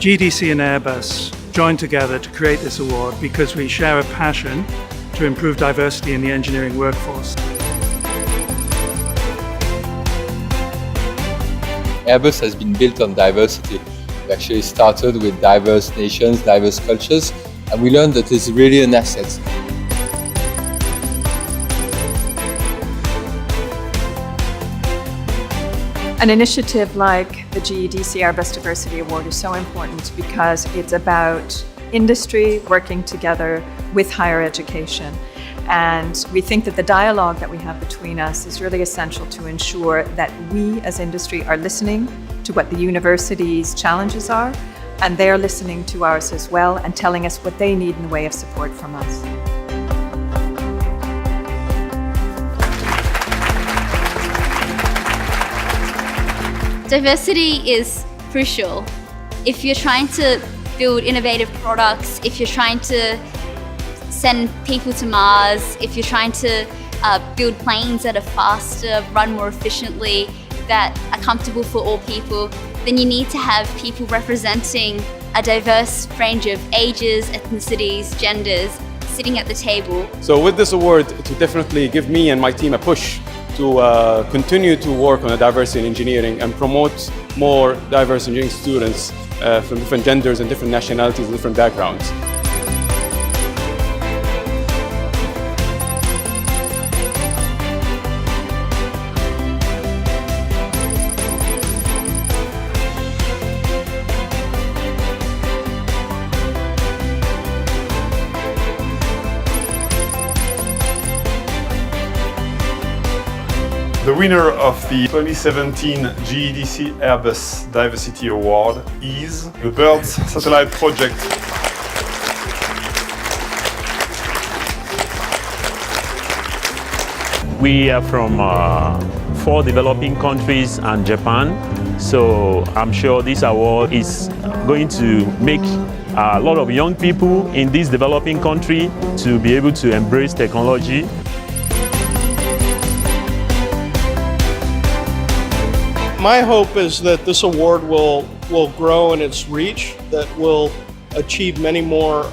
GEDC and Airbus joined together to create this award because we share a passion to improve diversity in the engineering workforce. Airbus has been built on diversity. We actually started with diverse nations, diverse cultures, and we learned that it's really an asset. An initiative like the GEDC Airbus Diversity Award is so important because it's about industry working together with higher education. And we think that the dialogue that we have between us is really essential to ensure that we as industry are listening to what the university's challenges are, and they're listening to ours as well and telling us what they need in the way of support from us. Diversity is crucial. If you're trying to build innovative products, if you're trying to send people to Mars, if you're trying to build planes that are faster, run more efficiently, that are comfortable for all people, then you need to have people representing a diverse range of ages, ethnicities, genders, sitting at the table. So with this award, it will definitely give me and my team a push to continue to work on diversity in engineering and promote more diverse engineering students from different genders and different nationalities and different backgrounds. The winner of the 2017 GEDC Airbus Diversity Award is the BIRDS Satellite Project. We are from 4 developing countries and Japan, so I'm sure this award is going to make a lot of young people in this developing country to be able to embrace technology. My hope is that this award will grow in its reach, that will achieve many more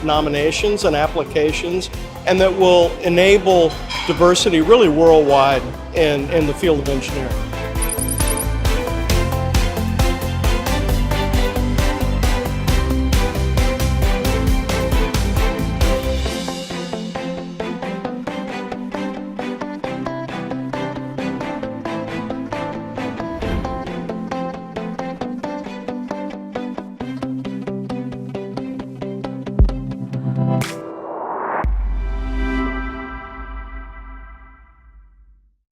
nominations and applications, and that will enable diversity really worldwide in the field of engineering.